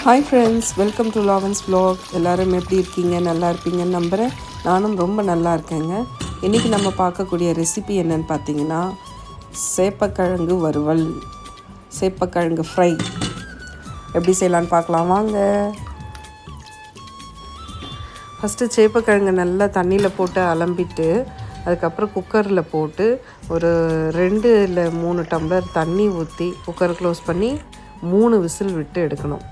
Hi friends, welcome to Lavan's vlog. எல்லோரும் எப்படி இருக்கீங்க? நல்லா இருப்பீங்கன்னு நம்புகிறேன். நானும் ரொம்ப நல்லா இருக்கேங்க. இன்றைக்கி நம்ம பார்க்கக்கூடிய ரெசிபி என்னென்னு பார்த்தீங்கன்னா, சேப்பக்கிழங்கு வறுவல், சேப்பக்கிழங்கு ஃப்ரை எப்படி செய்யலான்னு பார்க்கலாம் வாங்க. ஃபஸ்ட்டு சேப்பக்கிழங்கு நல்லா தண்ணியில் போட்டு அலம்பிட்டு அதுக்கப்புறம் குக்கரில் போட்டு ஒரு 2 இல்லை 3 டம்ளர் தண்ணி ஊற்றி குக்கர் க்ளோஸ் பண்ணி 3 விசில் விட்டு எடுக்கணும்.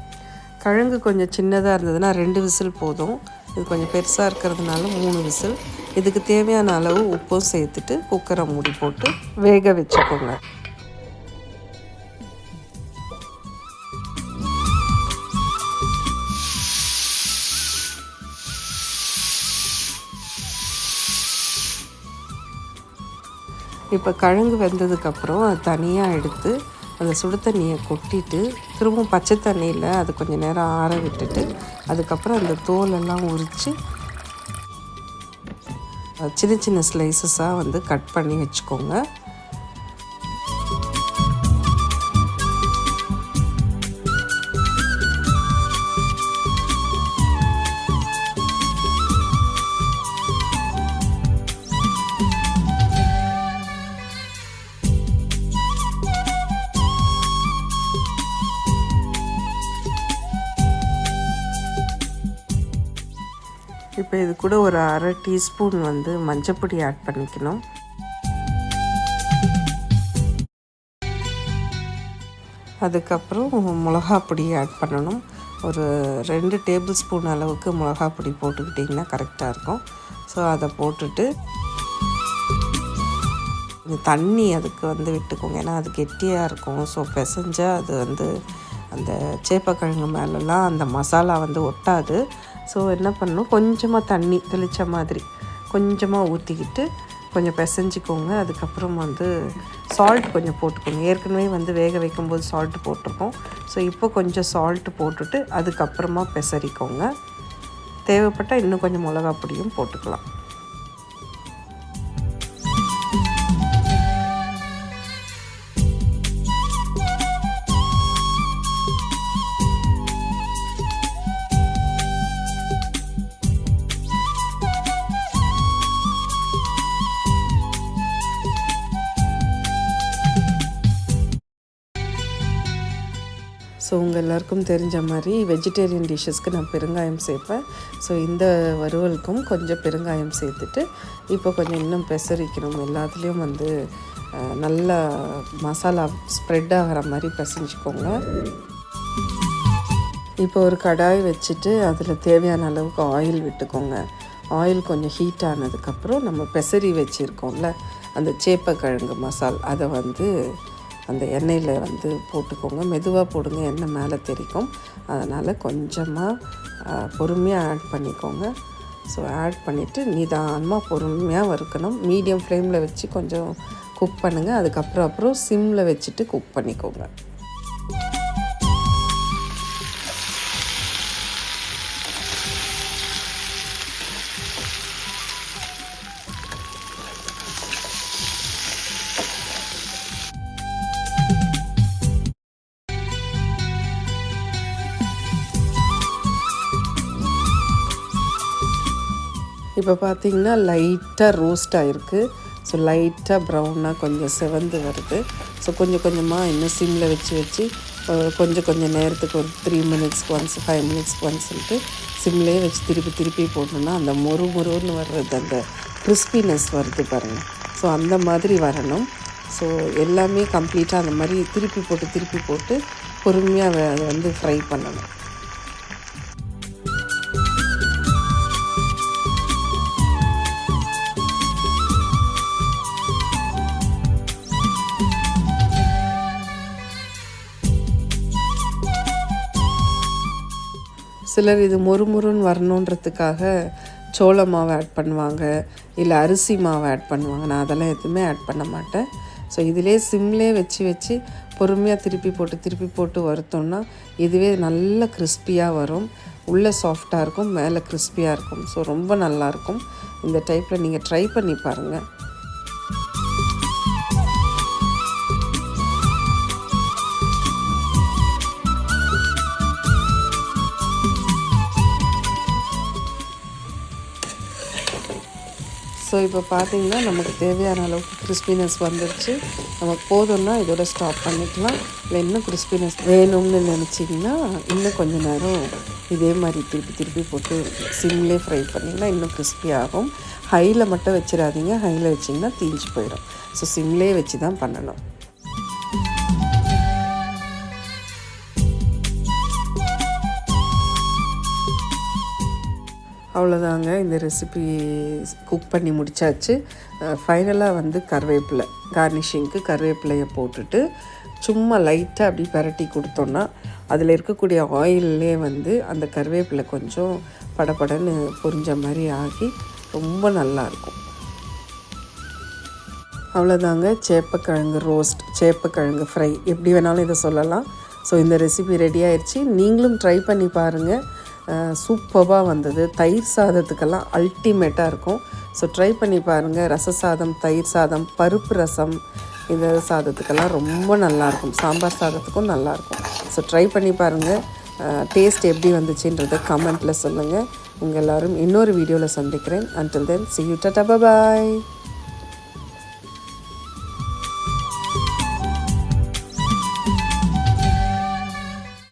கிழங்கு கொஞ்சம் சின்னதாக இருந்ததுன்னா 2 விசில் போதும். இது கொஞ்சம் பெருசாக இருக்கிறதுனால 3 விசில். இதுக்கு தேவையான அளவு உப்பும் சேர்த்துட்டு குக்கரை மூடி போட்டு வேக வச்சுக்கோங்க. இப்போ கிழங்கு வெந்ததுக்கப்புறம் அது தனியாக எடுத்து அந்த சுடு தண்ணியை கொட்டிட்டு திரும்பவும் பச்சை தண்ணியில் அது கொஞ்சம் நேரம் ஆற விட்டுட்டு அதுக்கப்புறம் அந்த தோலெல்லாம் உரித்து சின்ன சின்ன ஸ்லைசஸாக கட் பண்ணி வச்சுக்கோங்க. இப்போ இது கூட ஒரு 1/2 டீஸ்பூன் மஞ்சப்பொடி ஆட் பண்ணிக்கணும். அதுக்கப்புறம் மிளகா பொடி ஆட் பண்ணணும். ஒரு 2 டேபிள் ஸ்பூன் அளவுக்கு மிளகா பொடி போட்டுக்கிட்டிங்கன்னா கரெக்டாக இருக்கும். ஸோ அதை போட்டுட்டு தண்ணி அதுக்கு விட்டுக்கோங்க. ஏன்னா அது கெட்டியாக இருக்கும். ஸோ பிசைஞ்சால் அது அந்த சேப்பக்கிழங்கு மேலெலாம் அந்த மசாலா ஒட்டாது. ஸோ என்ன பண்ணணும், கொஞ்சமாக தண்ணி தெளித்த மாதிரி கொஞ்சமாக ஊற்றிக்கிட்டு கொஞ்சம் பிசைஞ்சிக்கோங்க. அதுக்கப்புறம் சால்ட் கொஞ்சம் போட்டுக்கோங்க. ஏற்கனவே வேக வைக்கும்போது சால்ட்டு போட்டிருக்கோம். ஸோ இப்போ கொஞ்சம் சால்ட்டு போட்டுட்டு அதுக்கப்புறமா பிசறிக்கோங்க. தேவைப்பட்டால் இன்னும் கொஞ்சம் மிளகா பொடியும் போட்டுக்கலாம். ஸோ உங்கள் எல்லாருக்கும் தெரிஞ்ச மாதிரி வெஜிடேரியன் டிஷ்ஷஸ்க்கு நான் பெருங்காயம் சேர்ப்பேன். ஸோ இந்த வறுவலுக்கும் கொஞ்சம் பெருங்காயம் சேர்த்துட்டு இப்போ கொஞ்சம் இன்னும் பெசரிக்கணும். எல்லாத்துலேயும் நல்லா மசாலா ஸ்ப்ரெட் ஆகிற மாதிரி பிசைஞ்சிக்கோங்க. இப்போ ஒரு கடாய் வச்சுட்டு அதில் தேவையான அளவுக்கு ஆயில் விட்டுக்கோங்க. ஆயில் கொஞ்சம் ஹீட் ஆனதுக்கப்புறம் நம்ம பெசரி வச்சுருக்கோம்ல அந்த சேப்பக்கிழங்கு மசால் அதை அந்த எண்ணெயில் போட்டுக்கோங்க. மெதுவாக போடுங்க, எண்ணெய் மேலே தெரிக்கும். அதனால் கொஞ்சமாக பொறுமையாக ஆட் பண்ணிக்கோங்க. ஸோ ஆட் பண்ணிவிட்டு நிதானமாக பொறுமையாக வறுக்கணும். மீடியம் ஃப்ளேமில் வச்சு கொஞ்சம் குக் பண்ணுங்கள். அதுக்கப்புறம் சிம்மில் வச்சுட்டு குக் பண்ணிக்கோங்க. இப்போ பார்த்திங்கன்னா லைட்டாக ரோஸ்ட் ஆகிருக்கு. ஸோ லைட்டாக ப்ரௌனாக கொஞ்சம் செவந்து வருது. ஸோ கொஞ்சம் கொஞ்சமாக இன்னும் சிம்மில் வச்சு கொஞ்சம் நேரத்துக்கு ஒரு 3 மினிட்ஸ்க்கு ஒன்ஸ் 5 மினிட்ஸ்க்கு ஒன்ஸ்ன்ட்டு சிம்லேயே வச்சு திருப்பி போட்டோம்னா அந்த மொறுன்னு வர்றது அந்த கிறிஸ்பினஸ் வருது பாருங்கள். ஸோ அந்த மாதிரி வரணும். ஸோ எல்லாமே கம்ப்ளீட்டாக அந்த மாதிரி திருப்பி போட்டு பொறுமையாக அதை ஃப்ரை பண்ணணும். சிலர் இது மொறுன்னு வரணுன்றதுக்காக சோள மாவு ஆட் பண்ணுவாங்க, இல்லை அரிசி மாவு ஆட் பண்ணுவாங்க. நான் அதெல்லாம் எதுவுமே ஆட் பண்ண மாட்டேன். ஸோ இதிலே சிம்லே வச்சு பொறுமையாக திருப்பி போட்டு வறுத்தோம்னா இதுவே நல்ல கிறிஸ்பியாக வரும். உள்ளே சாஃப்டாக இருக்கும், மேலே கிறிஸ்பியாக இருக்கும். ஸோ ரொம்ப நல்லாயிருக்கும். இந்த டைப்பில் நீங்கள் ட்ரை பண்ணி பாருங்கள். இப்போ பார்த்தீங்கன்னா நமக்கு தேவையான அளவுக்கு கிறிஸ்பினஸ் வந்துடுச்சு. நமக்கு போதும்னா இதோட ஸ்டாப் பண்ணிக்கலாம். இல்லை இன்னும் கிறிஸ்பினஸ் வேணும்னு நினச்சிங்கன்னா இன்னும் கொஞ்சம் நேரம் இதே மாதிரி திருப்பி போட்டு சிம்லேயே ஃப்ரை பண்ணிங்கன்னா இன்னும் கிறிஸ்பி ஆகும். ஹையில் மட்டும் வச்சிடாதீங்க, ஹையில் வச்சிங்கன்னா தீஞ்சு போயிடும். ஸோ சிம்லேயே வச்சு தான் பண்ணணும். அவ்வளோதாங்க, இந்த ரெசிபி குக் பண்ணி முடித்தாச்சு. ஃபைனலாக வந்து கருவேப்பிலை கார்னிஷிங்க்கு கருவேப்பிலையை போட்டுட்டு சும்மா லைட்டாக அப்படி பரட்டி கொடுத்தோன்னா அதில் இருக்கக்கூடிய ஆயிலே வந்து அந்த கருவேப்பிலை கொஞ்சம் படபடன்னு பொரிஞ்ச மாதிரி ஆகி ரொம்ப நல்லாயிருக்கும். அவ்வளோதாங்க, சேப்பக்கிழங்கு ரோஸ்ட், சேப்பக்கிழங்கு ஃப்ரை எப்படி வேணாலும் இதை சொல்லலாம். ஸோ இந்த ரெசிபி ரெடி ஆயிடுச்சு. நீங்களும் ட்ரை பண்ணி பாருங்கள். சூப்பராக வந்தது. தயிர் சாதத்துக்கெல்லாம் அல்டிமேட்டாக இருக்கும். ஸோ ட்ரை பண்ணி பாருங்கள். ரச சாதம், தயிர் சாதம், பருப்பு ரசம் இந்த சாதத்துக்கெல்லாம் ரொம்ப நல்லாயிருக்கும். சாம்பார் சாதத்துக்கும் நல்லாயிருக்கும். ஸோ ட்ரை பண்ணி பாருங்கள். டேஸ்ட் எப்படி வந்துச்சுன்றதை கமெண்ட்டில் சொல்லுங்கள். உங்கள் எல்லோரும் இன்னொரு வீடியோவில் சந்திக்கிறேன். Until then, see you, tata, bye bye.